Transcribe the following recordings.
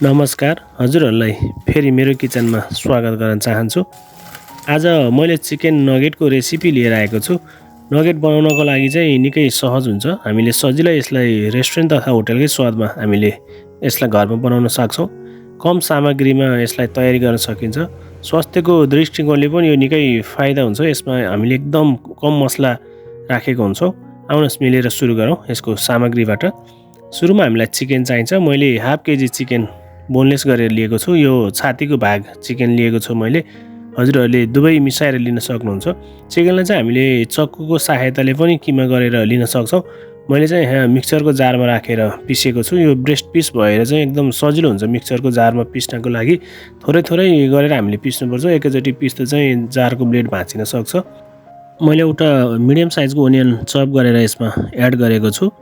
नमस्कार हजुरहरूलाई फेरि मेरो किचनमा स्वागत गर्न चाहन्छु। आज मैले चिकन नगेटको रेसिपी लिएर आएको छु। नगेट बनाउनको लागि चाहिँ निकै सहज हुन्छ। हामीले सजिलै यसलाई रेस्टुरेन्ट तथा होटलकै स्वादमा हामीले यसलाई घरमा बनाउन सक्छौँ। कम सामग्रीमा यसलाई तयारी गर्न सकिन्छ। स्वास्थ्यको दृष्टिकोणले पनि यो निकै फाइदा हुन्छ। यसमा हामीले एकदम कम मसला राखेको हुन्छौँ। आउनुहोस् मिलेर सुरु गरौँ यसको सामग्रीबाट। सुरुमा हामीलाई चिकन चाहिन्छ। मैले हाफ केजी चिकन बोनलेस गरेर लिएको छु। यो छातीको भाग चिकन लिएको छु मैले। हजुरहरूले दुवै मिसाएर लिन सक्नुहुन्छ। चिकनलाई चाहिँ हामीले चक्कुको सहायताले पनि किमा गरेर लिन सक्छौँ। मैले चाहिँ यहाँ मिक्सरको जारमा राखेर पिसेको छु। यो ब्रेस्ट पिस भएर चाहिँ एकदम सजिलो हुन्छ मिक्सरको जारमा पिस्नको लागि। थोरै थोरै गरेर हामीले पिस्नुपर्छ। एकैचोटि पिस्दा चाहिँ जारको ब्लेड भाँचिन सक्छ। मैले एउटा मिडियम साइजको ओनियन चप गरेर यसमा एड गरेको छु।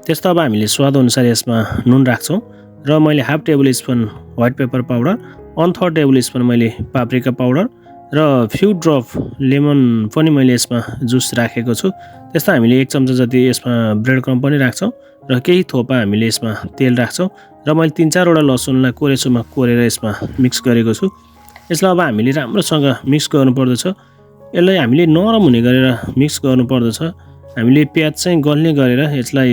त्यस्तो अब हामीले स्वादअनुसार यसमा नुन राख्छौँ र मैले half table spoon white pepper powder, 1/3 table spoon मैले पाप्रिका पाउडर र फ्यु ड्रप लेमन पनि मैले यसमा जुस राखेको छु। त्यस्तो हामीले 1 चम्चा जति यसमा ब्रेड क्रम्ब पनि राख्छौँ र केही थोपा हामीले यसमा तेल राख्छौँ र मैले 3-4 वटा लसुनलाई कोरेसोमा कोरेर यसमा मिक्स गरेको छु। यसलाई अब हामीले राम्रोसँग मिक्स गर्नुपर्दछ। यसलाई हामीले नरम हुने गरेर मिक्स गर्नुपर्दछ। हामीले प्याज चाहिँ गल्ने गरेर यसलाई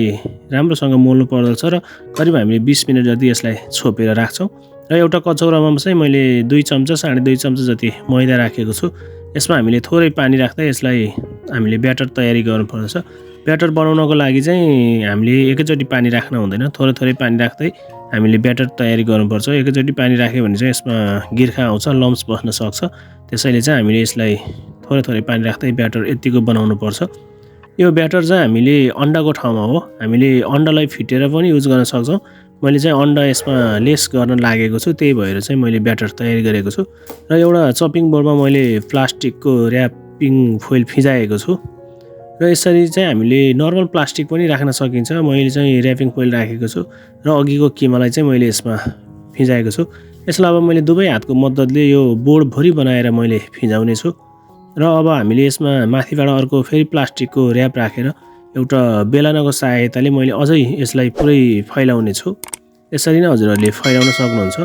राम्रोसँग मोल्नु पर्दछ र करिब हामीले 20 मिनट जति यसलाई छोपेर राख्छौँ। र एउटा कचौरामा चाहिँ मैले 2 चम्चा 2.5 चम्चा जति मैदा राखेको छु। यसमा हामीले थोरै पानी राख्दै यसलाई हामीले ब्याटर तयारी गर्नुपर्दछ। ब्याटर बनाउनको लागि चाहिँ हामीले एकैचोटि पानी राख्न हुँदैन। थोरै थोरै पानी राख्दै हामीले ब्याटर तयारी गर्नुपर्छ। एकैचोटि पानी राख्यो भने चाहिँ यसमा गिर्खा आउँछ, लम्स बस्न सक्छ। त्यसैले चाहिँ हामीले यसलाई थोरै थोरै पानी राख्दै ब्याटर यतिको बनाउनुपर्छ। यो ब्याटर चाहिँ हामीले अन्डाको ठाउँमा हो। हामीले अन्डालाई फिटेर पनि युज गर्न सक्छौँ। मैले चाहिँ अन्डा यसमा लेस गर्न लागेको छु, त्यही भएर चाहिँ मैले ब्याटर तयारी गरेको छु। र एउटा चपिङ बोर्डमा मैले प्लास्टिकको ऱ्यापिङ फोइल फिजाएको छु र यसरी चाहिँ हामीले नर्मल प्लास्टिक पनि राख्न सकिन्छ। मैले चाहिँ ऱ्यापिङ फोइल राखेको छु र अघिको किमालाई चाहिँ मैले यसमा फिजाएको छु। यसलाई अब मैले दुवै हातको मद्दतले यो बोर्डभरि बनाएर मैले फिजाउने छु र अब हामीले यसमा माथिबाट अर्को फेरि प्लास्टिकको ऱ्याप राखेर एउटा बेलनाको सहायताले मैले अझै यसलाई पुरै फैलाउने छु। यसरी नै हजुरहरूले फैलाउन सक्नुहुन्छ।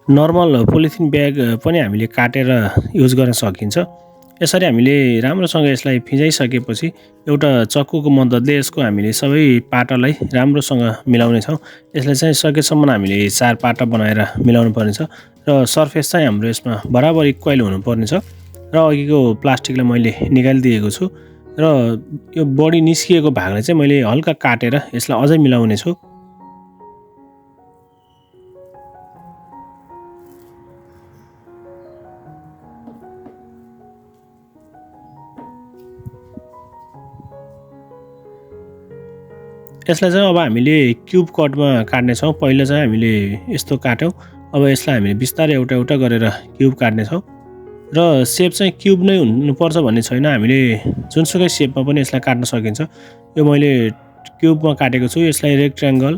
नर्मल पोलिथिन ब्याग पनि हामीले काटेर युज गर्न सकिन्छ। यसरी हामीले राम्रोसँग यसलाई फिजाइसकेपछि एउटा चक्कुको मद्दतले यसको हामीले सबै पाटालाई राम्रोसँग मिलाउने छौँ। यसलाई चाहिँ सकेसम्म हामीले 4 पाटा बनाएर मिलाउनु पर्नेछ र सर्फेस चाहिँ हाम्रो यसमा बराबर इक्वल हुनुपर्नेछ। र अघिको प्लास्टिकलाई मैले निकालिदिएको छु र यो बडी निस्किएको भागलाई चाहिँ मैले हल्का काटेर यसलाई अझै मिलाउने छु। यसलाई चाहिँ अब हामीले क्युब कटमा काट्नेछौँ। पहिला चाहिँ हामीले यस्तो काट्यौँ। अब यसलाई हामीले बिस्तारै एउटा एउटा गरेर क्युब काट्नेछौँ र सेप चाहिँ क्युब नै हुनुपर्छ भन्ने छैन। हामीले जुनसुकै सेपमा पनि यसलाई काट्न सकिन्छ। यो मैले क्युबमा काटेको छु। यसलाई रेक्ट्याङ्गल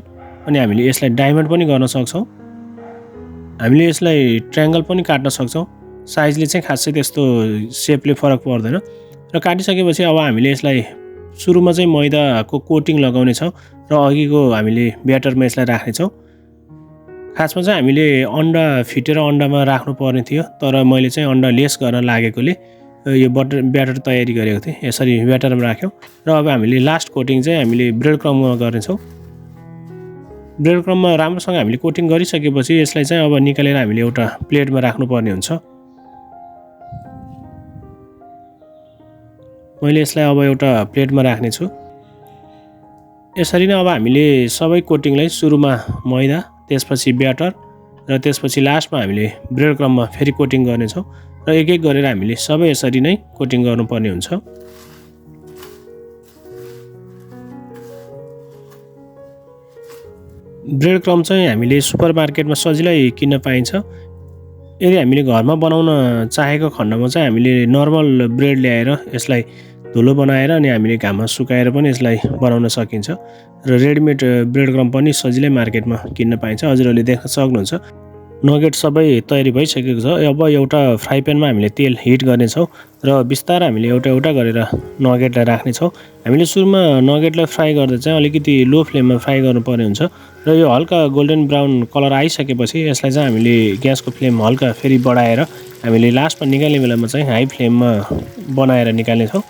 अनि हामीले यसलाई डायमन्ड पनि गर्न सक्छौँ। हामीले यसलाई ट्रायङ्गल पनि काट्न सक्छौँ। साइजले चाहिँ खासै त्यस्तो सेपले फरक पर्दैन। र काटिसकेपछि अब हामीले यसलाई सुरुमा चाहिँ मैदाको कोटिङ लगाउने छौँ र अघिको हामीले ब्याटरमा यसलाई राख्नेछौँ। खासमा चाहिँ हामीले अन्डा फिटेर अन्डामा राख्नु पर्ने थियो, तर मैले चाहिँ अन्डा लेस गर्न लागेकोले यो ब्याटर तयारी गरेको थिएँ। यसरी ब्याटरमा राख्यौँ र अब हामीले लास्ट कोटिङ चाहिँ हामीले ब्रेड क्रम्बमा गर्नेछौँ। ब्रेड क्रम्बमा राम्रोसँग हामीले कोटिङ गरिसकेपछि यसलाई चाहिँ अब निकालेर हामीले एउटा प्लेटमा राख्नुपर्ने हुन्छ। मैले यसलाई अब एउटा प्लेटमा राख्नेछु। यसरी नै अब हामीले सबै कोटिङलाई सुरुमा मैदा, त्यसपछि ब्याटर र त्यसपछि लास्टमा हामीले ब्रेड क्रम्बमा फेरि कोटिङ गर्नेछौँ र एक एक गरेर हामीले सबै यसरी नै कोटिङ गर्नुपर्ने हुन्छ। ब्रेड क्रम्ब चाहिँ हामीले सुपर मार्केटमा सजिलै किन्न पाइन्छ। यदि हामीले घरमा बनाउन चाहेको खण्डमा चाहिँ हामीले नर्मल ब्रेड ल्याएर यसलाई धुलो बनाएर अनि हामीले घाममा सुकाएर पनि यसलाई बनाउन सकिन्छ र रेडिमेड ब्रेड क्रम्ब पनि सजिलै मार्केटमा किन्न पाइन्छ। हजुरहरूले देख्न सक्नुहुन्छ। नगेट सबै तयारी भइसकेको छ। अब एउटा फ्राई प्यानमा हामीले तेल हिट गर्नेछौँ र बिस्तारै हामीले एउटा एउटा गरेर नगेटलाई राख्नेछौँ। हामीले सुरुमा नगेटलाई फ्राई गर्दा चाहिँ अलिकति लो फ्लेममा फ्राई गर्नुपर्ने हुन्छ र यो हल्का गोल्डन ब्राउन कलर आइसकेपछि यसलाई चाहिँ हामीले ग्यासको फ्लेम हल्का फेरि बढाएर हामीले लास्टमा निकाल्ने बेलामा चाहिँ हाई फ्लेममा बनाएर निकाल्नेछौँ।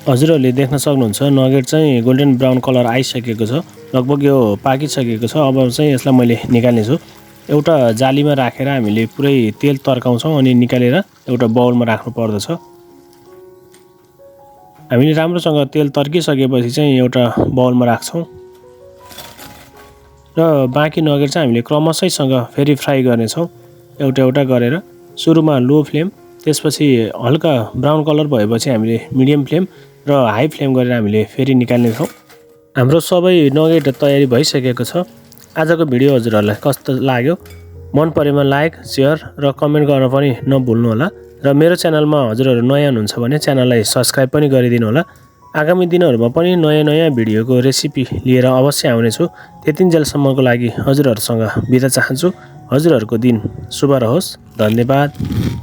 हजुरहरूले देख्न सक्नुहुन्छ नगेट चाहिँ गोल्डन ब्राउन कलर आइसकेको छ, लगभग यो पाकिसकेको छ। अब चाहिँ यसलाई मैले निकाल्नेछु। एउटा जालीमा राखेर हामीले पुरै तेल तर्काउँछौँ अनि निकालेर एउटा बाउलमा राख्नु पर्दछ। हामीले राम्रोसँग तेल तर्किसकेपछि चाहिँ एउटा बाउलमा राख्छौँ र बाँकी नगेट चाहिँ हामीले क्रमशःसँग फेरि फ्राई गर्नेछौँ एउटा एउटा गरेर। सुरुमा लो फ्लेम, त्यसपछि हल्का ब्राउन कलर भएपछि हामीले मिडियम फ्लेम र हाई फ्लेम गरेर हामीले फेरि निकाल्नेछौँ। हाम्रो सबै नगेट तयारी भइसकेको छ। आजको भिडियो हजुरहरूलाई कस्तो लाग्यो? मन परेमा लाइक, सेयर र कमेन्ट गर्न पनि नभुल्नु होला र मेरो च्यानलमा हजुरहरू नयाँ हुनुहुन्छ भने च्यानललाई सब्स्क्राइब पनि गरिदिनु होला। आगामी दिनहरूमा पनि नयाँ भिडियोको रेसिपी लिएर अवश्य आउनेछु। त्यतिन्जेलसम्मको लागि हजुरहरूसँग बिदा चाहन्छु। हजुरहरूको दिन शुभ रहोस्। धन्यवाद।